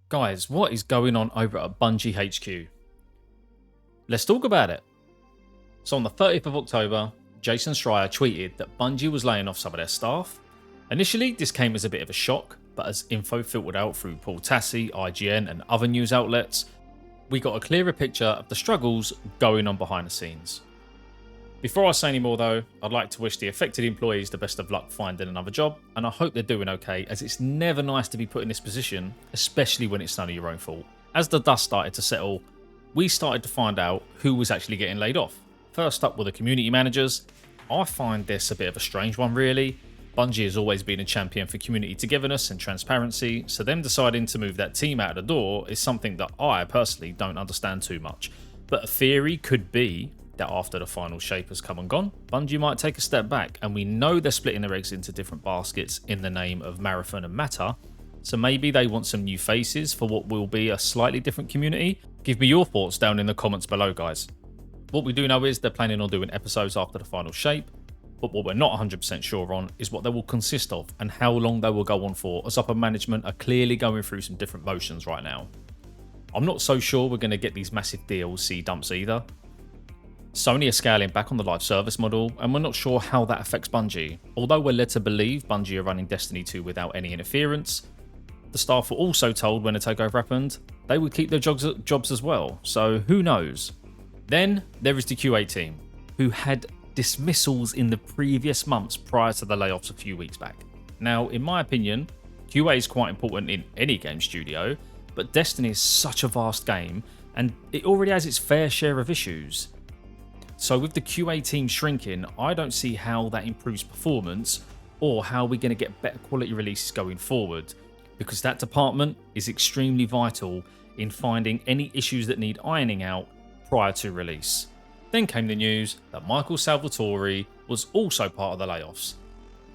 Guys, what is going on over at Bungie HQ? Let's talk about it. So on the 30th of October, Jason Schreier tweeted that Bungie was laying off some of their staff. Initially, this came as a bit of a shock, but as info filtered out through Paul Tassi, IGN and other news outlets, we got a clearer picture of the struggles going on behind the scenes. Before I say any more though, I'd like to wish the affected employees the best of luck finding another job, and I hope they're doing okay, as it's never nice to be put in this position, especially when it's none of your own fault. As the dust started to settle, we started to find out who was actually getting laid off. First up were the community managers. I find this a bit of a strange one really. Bungie has always been a champion for community togetherness and transparency, so them deciding to move that team out of the door is something that I personally don't understand too much. But a theory could be that after the final shape has come and gone, Bungie might take a step back, and we know they're splitting their eggs into different baskets in the name of Marathon and Matter, so maybe they want some new faces for what will be a slightly different community. Give me your thoughts down in the comments below, guys. What we do know is they're planning on doing episodes after the final shape, but what we're not 100% sure on is what they will consist of and how long they will go on for, as upper management are clearly going through some different motions right now. I'm not so sure we're going to get these massive DLC dumps either. Sony are scaling back on the live service model, and we're not sure how that affects Bungie. Although we're led to believe Bungie are running Destiny 2 without any interference, the staff were also told when the takeover happened they would keep their jobs as well, so who knows. Then there is the QA team, who had dismissals in the previous months prior to the layoffs a few weeks back. Now, in my opinion, QA is quite important in any game studio, but Destiny is such a vast game, and it already has its fair share of issues. So with the QA team shrinking, I don't see how that improves performance or how we're going to get better quality releases going forward, because that department is extremely vital in finding any issues that need ironing out prior to release. Then came the news that Michael Salvatore was also part of the layoffs.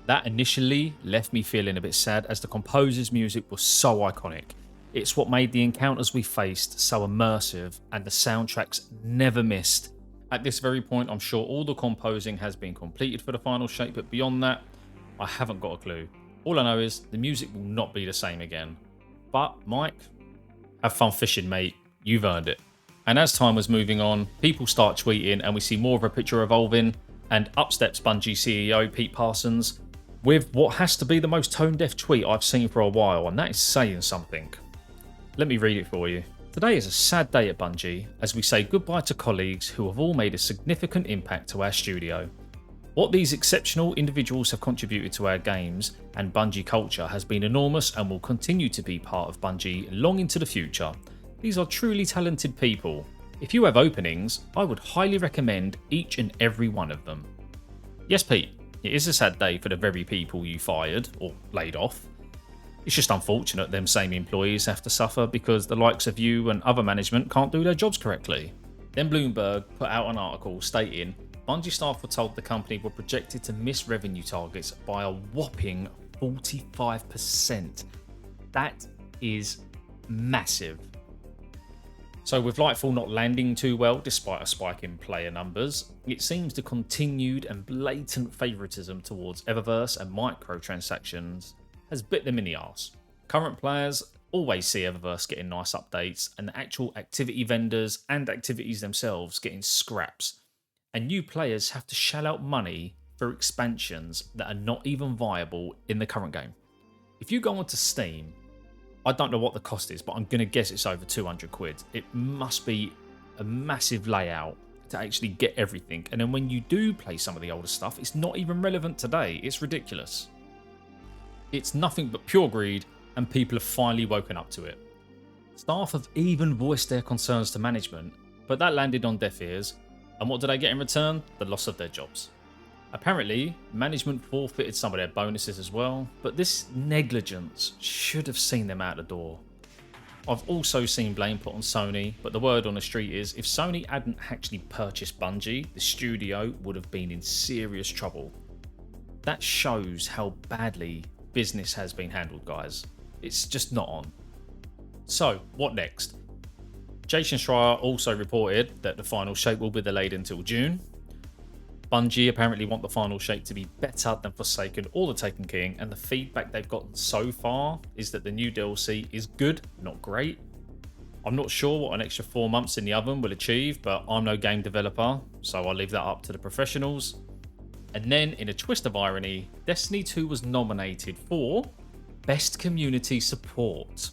That initially left me feeling a bit sad, as the composer's music was so iconic. It's what made the encounters we faced so immersive, and the soundtracks never missed. At this very point, I'm sure all the composing has been completed for the final shape, but beyond that, I haven't got a clue. All I know is the music will not be the same again. But Mike, have fun fishing, mate. You've earned it. And as time was moving on, people start tweeting, and we see more of a picture evolving, and up steps Bungie CEO Pete Parsons with what has to be the most tone-deaf tweet I've seen for a while, and that is saying something. Let me read it for you. Today is a sad day at Bungie, as we say goodbye to colleagues who have all made a significant impact to our studio. What these exceptional individuals have contributed to our games and Bungie culture has been enormous, and will continue to be part of Bungie long into the future. These are truly talented people. If you have openings, I would highly recommend each and every one of them. Yes, Pete, it is a sad day for the very people you fired or laid off. It's just unfortunate them same employees have to suffer because the likes of you and other management can't do their jobs correctly. Then Bloomberg put out an article stating Bungie staff were told the company were projected to miss revenue targets by a whopping 45%. That is massive. So with Lightfall not landing too well despite a spike in player numbers, it seems the continued and blatant favouritism towards Eververse and microtransactions has bit them in the arse. Current players always see Eververse getting nice updates, and the actual activity vendors and activities themselves getting scraps, and new players have to shell out money for expansions that are not even viable in the current game. If you go onto Steam, I don't know what the cost is, but I'm going to guess it's over 200 quid. It must be a massive layout to actually get everything, and then when you do play some of the older stuff, it's not even relevant today. It's ridiculous. It's nothing but pure greed, and people have finally woken up to it. Staff have even voiced their concerns to management, but that landed on deaf ears, and what did they get in return? The loss of their jobs. Apparently, management forfeited some of their bonuses as well, but this negligence should have seen them out the door. I've also seen blame put on Sony, but the word on the street is if Sony hadn't actually purchased Bungie, the studio would have been in serious trouble. That shows how badly business has been handled, guys. It's just not on. So, what next? Jason Schreier also reported that the final shape will be delayed until June. Bungie apparently want the final shape to be better than Forsaken or the Taken King, and the feedback they've gotten so far is that the new DLC is good, not great. I'm not sure what an extra 4 months in the oven will achieve, but I'm no game developer, so I'll leave that up to the professionals. And then, in a twist of irony, Destiny 2 was nominated for Best Community Support.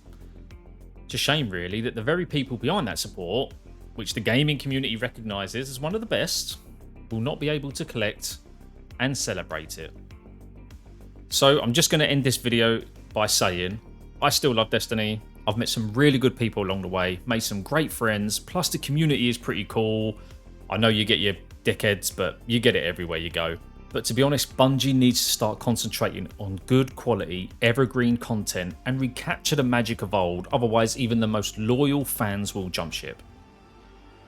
It's a shame, really, that the very people behind that support, which the gaming community recognises as one of the best, will not be able to collect and celebrate it. So I'm just going to end this video by saying, I still love Destiny. I've met some really good people along the way, made some great friends, plus the community is pretty cool. I know you get your dickheads, but you get it everywhere you go. But to be honest, Bungie needs to start concentrating on good quality, evergreen content and recapture the magic of old, otherwise even the most loyal fans will jump ship.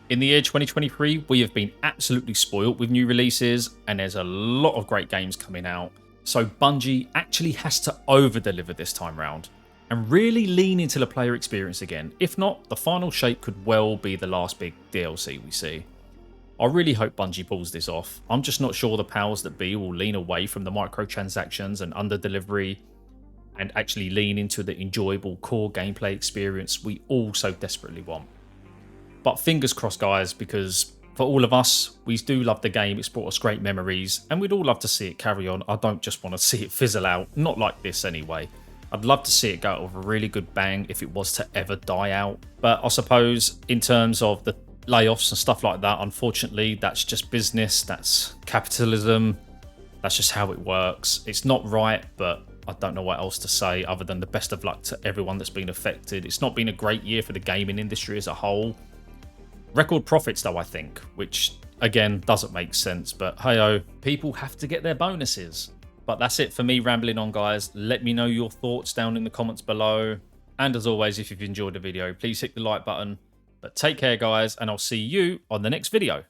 In the year 2023, we have been absolutely spoiled with new releases, and there's a lot of great games coming out. So Bungie actually has to over-deliver this time round and really lean into the player experience again. If not, the final shape could well be the last big DLC we see. I really hope Bungie pulls this off. I'm just not sure the powers that be will lean away from the microtransactions and under-delivery and actually lean into the enjoyable core gameplay experience we all so desperately want. But fingers crossed, guys, because for all of us, we do love the game. It's brought us great memories, and we'd all love to see it carry on. I don't just want to see it fizzle out. Not like this, anyway. I'd love to see it go out with a really good bang if it was to ever die out. But I suppose in terms of the layoffs and stuff like that, unfortunately, that's just business. That's capitalism. That's just how it works. It's not right, but I don't know what else to say other than the best of luck to everyone that's been affected. It's not been a great year for the gaming industry as a whole. Record profits, though, I think, which, again, doesn't make sense. But, hey-oh, people have to get their bonuses. But that's it for me rambling on, guys. Let me know your thoughts down in the comments below. And as always, if you've enjoyed the video, please hit the like button. But take care, guys, and I'll see you on the next video.